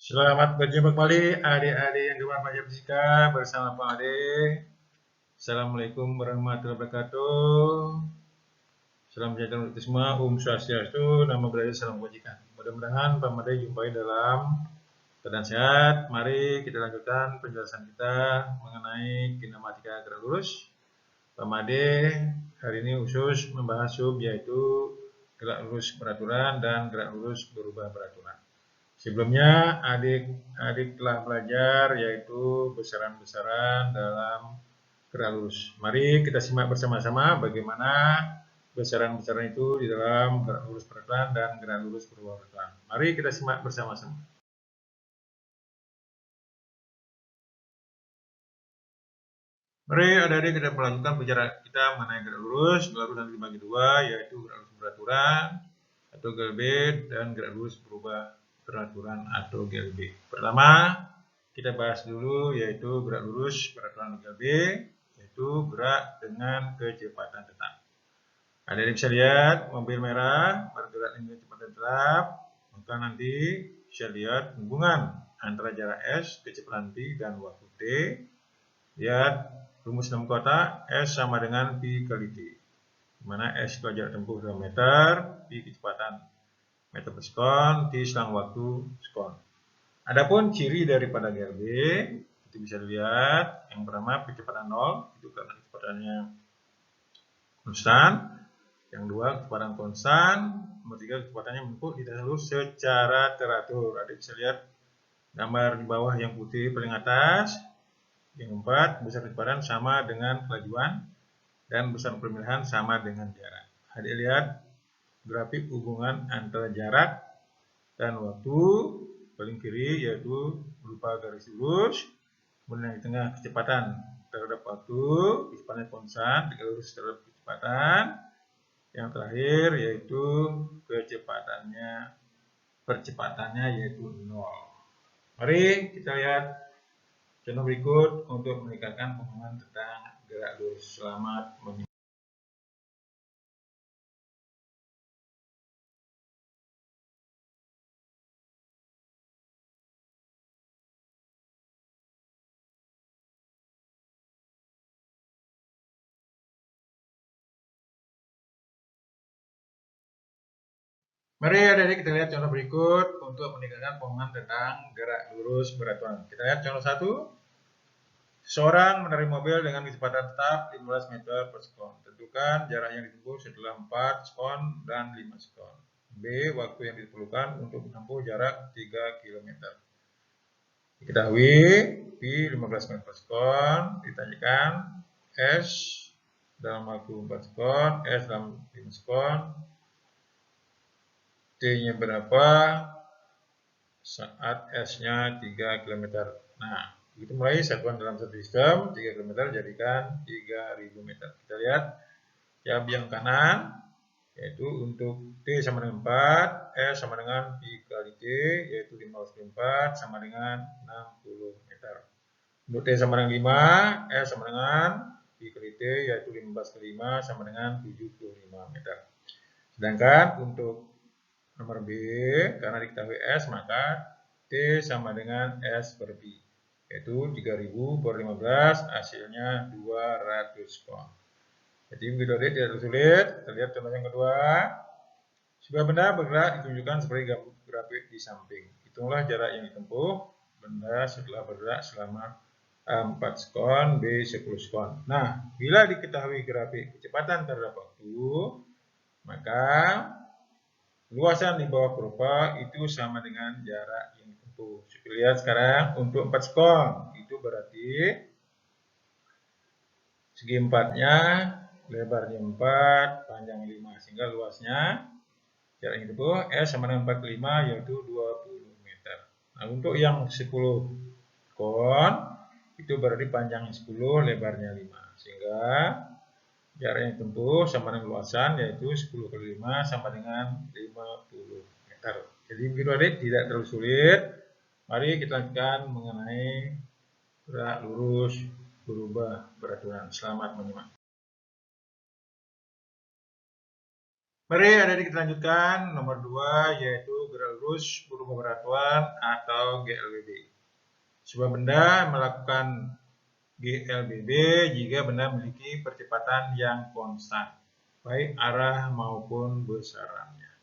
Selamat berjumpa kembali adik-adik yang gemar fisika bersama Pak Ade. Assalamualaikum warahmatullahi wabarakatuh. Salam sejahtera untuk kita semua. Swastiastu, Namo Buddhaya, salam kebajikan. Mudah-mudahan Pak Ade jumpai dalam keadaan sehat. Mari kita lanjutkan penjelasan kita mengenai kinematika gerak lurus. Pak Ade hari ini khusus membahas sub yaitu gerak lurus beraturan dan gerak lurus berubah beraturan. Sebelumnya adik-adik telah belajar yaitu besaran-besaran dalam gerak lurus. Mari kita simak bersama-sama bagaimana besaran-besaran itu di dalam gerak lurus beraturan dan gerak lurus berubah beraturan. Mari kita simak bersama-sama. Mari adik-adik kita melanjutkan pembicaraan kita mengenai gerak lurus nanti dibagi dua, yaitu gerak lurus beraturan atau GLB dan gerak lurus berubah beraturan atau GLB. Pertama, kita bahas dulu yaitu gerak lurus beraturan GLB, yaitu gerak dengan kecepatan tetap. Adik-adik bisa lihat mobil merah bergerak dengan kecepatan tetap, maka nanti bisa lihat hubungan antara jarak S, kecepatan T, dan waktu T. Lihat rumus dalam kotak, S sama dengan P kali T. Dimana S itu jarak tempuh 2 meter, P kecepatan meter per sekon, T selang waktu sekon. Adapun ciri daripada GLB, itu bisa dilihat, yang pertama kecepatan 0, itu karena kecepatannya konstan. Yang dua kecepatan konstan, nomor 3 kecepatannya menempuh di jalur secara teratur. Adik bisa lihat gambar di bawah yang putih paling atas. Yang keempat, besar kecepatan sama dengan kelajuan dan besar pemilihan sama dengan jarak. Adik lihat grafik hubungan antara jarak dan waktu paling kiri yaitu berupa garis lurus, kemudian yang di tengah kecepatan terhadap waktu, kecepatan konstan, lurus terhadap kecepatan, yang terakhir yaitu percepatannya yaitu 0. Mari kita lihat contoh berikut untuk meningkatkan pemahaman tentang gerak lurus. Selamat menyimak. Mari adik-adik kita lihat contoh berikut untuk meningkatkan pemahaman tentang gerak lurus beraturan. Kita lihat contoh 1. Seseorang menarik mobil dengan kecepatan tetap 15 meter per sekon. Tentukan jarak yang ditempuh setelah 4 sekon dan 5 sekon. B. Waktu yang diperlukan untuk menempuh jarak 3 km. Diketahui P 15 meter per sekon, ditanyakan S dalam waktu 4 sekon, S dalam 5 sekon, T-nya berapa saat S-nya 3 km. Nah, begitu mulai satuan dalam satu sistem, 3 km jadikan 3000 meter. Kita lihat yang biang kanan, yaitu untuk T sama dengan 4, S sama dengan P kali T, yaitu 15 kali 4 sama dengan 60 meter. Untuk T sama dengan 5, S sama dengan P kali T, yaitu 15 kali 5 sama dengan 75 meter. Sedangkan untuk nomor B, karena diketahui S, maka T sama dengan S per P, yaitu 3000 per 15, hasilnya 200 kon. Jadi begitu adik, tidak sulit. Kita lihat contoh yang kedua. Sebuah benda bergerak ditunjukkan seperti grafik di samping. Hitunglah jarak yang ditempuh benda setelah bergerak selama 4 sekon, B 10 sekon. Nah, bila diketahui grafik kecepatan terhadap waktu, maka luasan di bawah kurva itu sama dengan jarak yang ditempuh. Kita lihat sekarang untuk 4 sekon, itu berarti segi 4-nya, lebarnya 4, panjang 5, sehingga luasnya jarak yang ditempuh S sama dengan 4 kali 5, yaitu 20 meter. Nah, untuk yang 10 sekon, itu berarti panjangnya 10, lebarnya 5, sehingga jarak yang ditempuh sama dengan luasan, yaitu 10 kali 5 sama dengan 50 meter. Jadi begitu adik, tidak terlalu sulit. Mari kita lanjutkan mengenai gerak lurus berubah beraturan. Selamat menyimak. Mari adik-adik kita lanjutkan nomor 2 yaitu gerak lurus berubah beraturan atau GLBB. Sebuah benda melakukan GLBB jika benda memiliki percepatan yang konstan, baik arah maupun besarannya.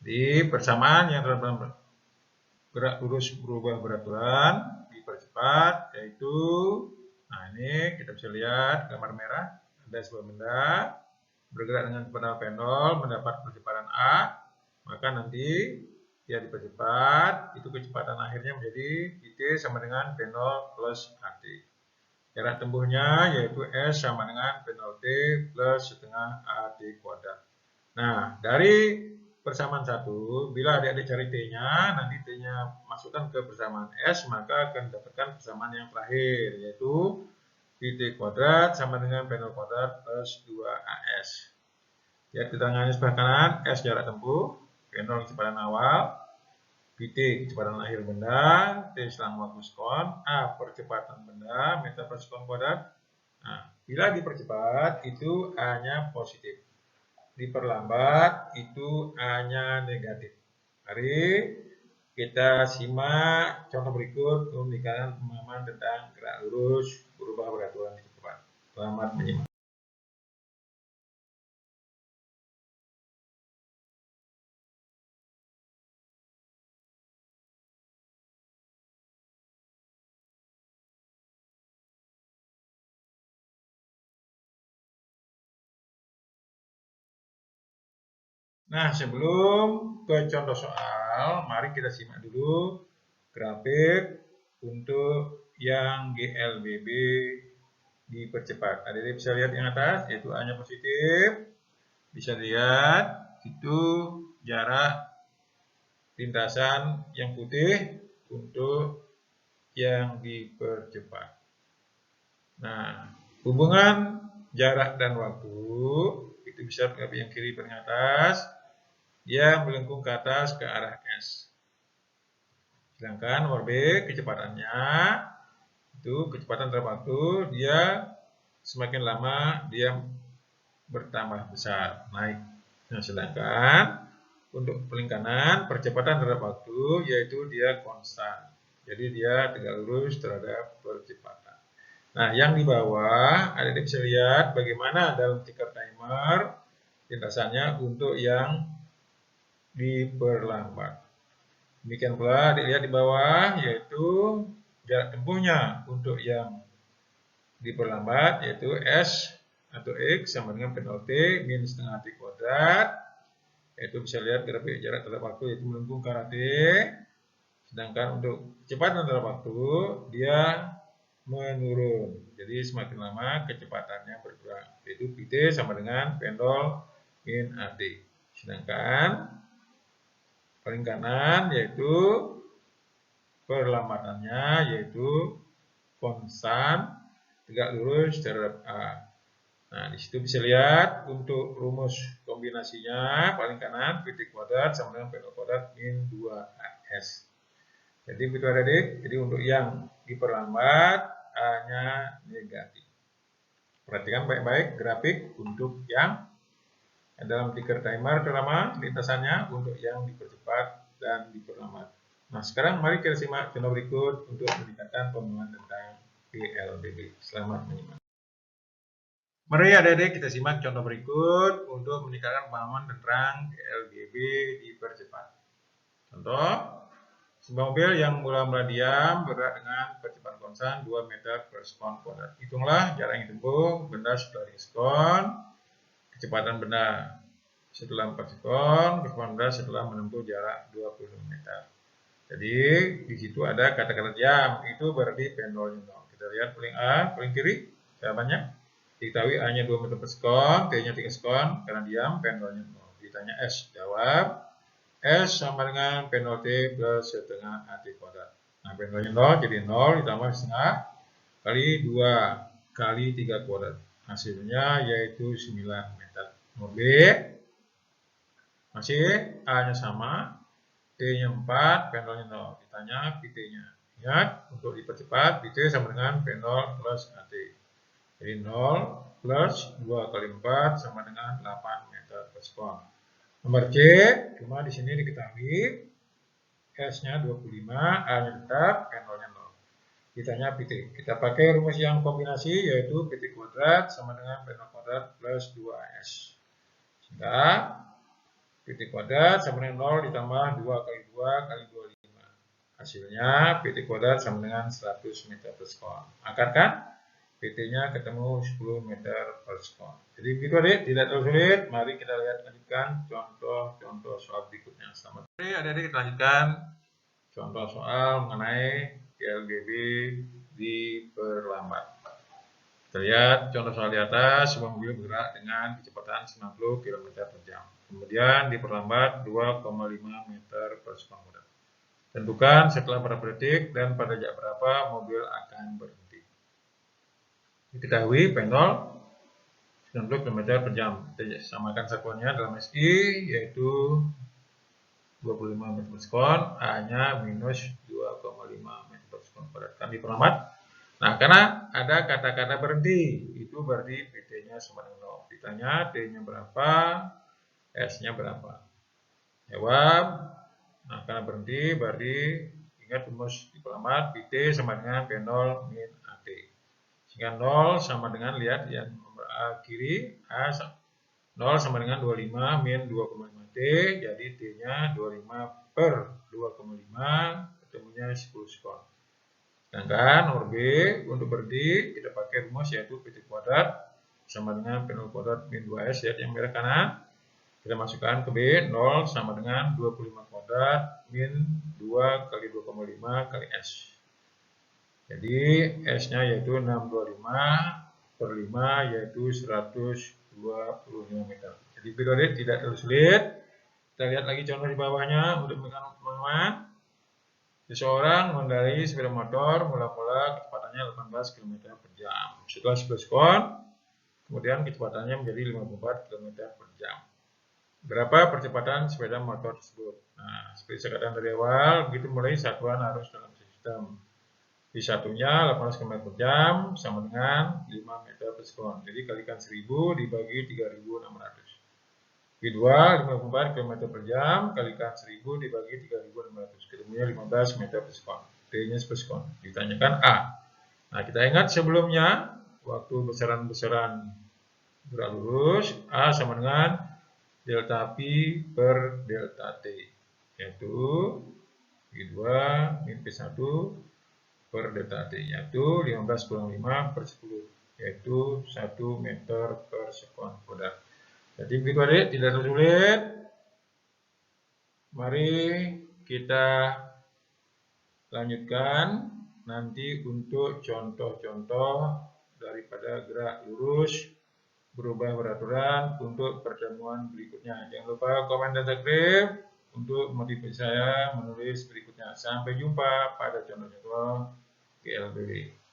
Di persamaan yang terdapat gerak lurus berubah beraturan dipercepat, yaitu, nah ini kita bisa lihat gambar merah, ada sebuah benda bergerak dengan kecepatan pendul mendapat percepatan A, maka nanti dia dipercepat, itu kecepatan akhirnya menjadi T sama dengan P0 plus AT. Jarak tempuhnya yaitu S sama dengan P0T plus setengah AT kuadrat. Nah, dari persamaan 1, bila adik-adik cari T-nya, nanti T-nya masukkan ke persamaan S, maka akan dapatkan persamaan yang terakhir, yaitu Pt kuadrat sama dengan P0 kuadrat plus 2AS. Lihat keterangannya sebelah kanan, S jarak tempuh, P0 kecepatan awal, Pt kecepatan akhir benda, T selang waktu sekon, A percepatan benda, meter per sekon kuadrat. Nah, bila dipercepat itu A-nya positif, diperlambat itu A-nya negatif. Mari kita simak contoh berikut untuk memberikan pemahaman tentang gerak lurus berubah beraturan kecepatan. Selamat menyimak. Nah, sebelum ke contoh soal, mari kita simak dulu grafik untuk yang GLBB dipercepat. Adik-adik bisa lihat yang atas, yaitu A-nya positif. Bisa lihat, itu jarak lintasan yang putih untuk yang dipercepat. Nah, hubungan jarak dan waktu, itu bisa grafik yang kiri paling atas, dia melengkung ke atas ke arah S. Sedangkan nomor B, kecepatannya, itu kecepatan terhadap waktu, dia semakin lama dia bertambah besar, naik. Nah, sedangkan untuk paling kanan, percepatan terhadap waktu, yaitu dia konstan. Jadi dia tegak lurus terhadap percepatan. Nah, yang di bawah, adik-adik bisa lihat bagaimana dalam ticker timer lintasannya untuk yang diperlambat. Demikian pula dilihat di bawah, yaitu jarak tempuhnya untuk yang diperlambat, yaitu S atau X sama dengan P0T min setengah T kuadrat. Yaitu bisa lihat grafik jarak terhadap waktu yaitu melengkung ke arah T. Sedangkan untuk kecepatan terhadap waktu, dia menurun. Jadi semakin lama kecepatannya berkurang. Yaitu Pt sama dengan pendol min AT. Sedangkan paling kanan yaitu perlambatannya yaitu konstan tegak lurus terhadap A. Nah, di situ bisa lihat untuk rumus kombinasinya paling kanan Pt kuadrat sama dengan P0 kuadrat min 2AS. Jadi begitu adik, jadi untuk yang diperlambat A-nya negatif. Perhatikan baik-baik grafik untuk yang dalam ticker timer terutama lintasannya untuk yang dipercepat dan diperlambat. Nah, sekarang mari kita simak contoh berikut untuk meningkatkan pemahaman tentang GLBB. Selamat menyimak. Mari adik-adik kita simak contoh berikut untuk meningkatkan pemahaman tentang GLBB dipercepat. Contoh, sebuah mobil yang mula-mula diam bergerak dengan percepatan konstan 2 meter per sekon kuadrat. Hitunglah jarak yang ditempuh benda setelah 3 sekon, kecepatan benda setelah 4 sekon, kecepatan benda setelah menempuh jarak 20 meter. Jadi di situ ada kata-kata diam, itu berarti pendolnya 0. Kita lihat paling A, paling kiri, jawabannya. Diketahui A-nya 2 meter per sekon, T-nya 3 sekon, karena diam, pendolnya 0. Ditanya S, jawab S sama dengan P0 T plus setengah AT kuadrat. Nah, pendolnya 0, jadi 0 ditambah setengah kali 2 kali 3 kuadrat. Hasilnya yaitu 9 meter. Nomor B, masih A-nya sama, T-nya 4, pendolnya 0. Ditanya Pt-nya. Ingat, untuk dipercepat, Pt sama dengan P0 plus AT. Jadi 0 plus 2 kali 4 sama dengan 8 meter per sekon. Nomor C, cuma di sini diketahui S-nya 25, A-nya tetap, P0-nya 0. Ditanya PT. Kita pakai rumus yang kombinasi, yaitu PT kuadrat sama dengan P0 kuadrat plus 2S. Sehingga PT kuadrat sama dengan 0 ditambah 2 kali 2 kali 25. Hasilnya PT kuadrat sama dengan 100 meter per sekon. Angkatkan, PT-nya ketemu 10 meter per sekon. Jadi begitu adik, tidak terlalu sulit. Mari kita lihat lanjutkan contoh-contoh soal berikutnya. Selamat. Oke adik-adik, kita lanjutkan contoh soal mengenai GLGB diperlambat. Kita lihat contoh soal di atas, sebuah mobil bergerak dengan kecepatan 90 km per jam. Kemudian diperlambat 2,5 meter per sekon. Tentukan setelah berapa detik dan pada jarak berapa mobil akan berhenti. Diketahui P0 90 km per jam. Kita samakan satuannya dalam SI, yaitu 25 meter per sekon, A-nya minus 2,5 meter per sekon. Kan diperlambat. Nah, karena ada kata-kata berhenti, itu berarti PT-nya sama dengan 0. Ditanya T-nya berapa, S-nya berapa. Jawab. Nah, karena berhenti berarti ingat rumus diperlambat, PT sama dengan P0 min AT. Sehingga 0 sama dengan, lihat yang nomor A kiri, A 0 sama dengan 25 min 2,5 T, jadi T-nya 25 per 2,5, ketemunya 10 sekon. Sedangkan nomor B, untuk berhenti, kita pakai rumus yaitu PT kuadrat sama dengan P0 kuadrat min 2S, lihat yang merah kanan. Kita masukkan ke B, 0 sama dengan 25 kuadrat min 2 kali 2,5 kali S. Jadi S-nya yaitu 625 per 5 yaitu 125 meter. Jadi periode tidak terlalu sulit. Kita lihat lagi contoh di bawahnya untuk pemahaman. Seseorang mengendarai sepeda motor mula-mula kecepatannya 18 km per jam. Setelah 11 sekon, kemudian kecepatannya menjadi 54 km per jam. Berapa percepatan sepeda motor tersebut? Nah, seperti saya katakan dari awal, begitu mulai satuan arus dalam sistem. Di satunya 18 km per jam sama dengan 5 meter per sekon. Jadi kalikan 1000 dibagi 3600. Q2 54 km per jam kalikan 1000 dibagi 3600. Ketemunya 15 meter per sekon. T-nya per sekon. Ditanyakan A. Nah, kita ingat sebelumnya waktu besaran-besaran gerak lurus A sama dengan delta P per delta T, yaitu Q2 min P1 per delta T, yaitu 15 kurang 5 per 10, yaitu 1 meter per sekon kuadrat. Jadi begitu adik, tidak terlalu sulit. Mari kita lanjutkan nanti untuk contoh-contoh daripada gerak lurus berubah beraturan untuk pertemuan berikutnya. Jangan lupa komen dan subscribe untuk motivasi saya menulis berikutnya. Sampai jumpa pada contoh-contoh GLBB.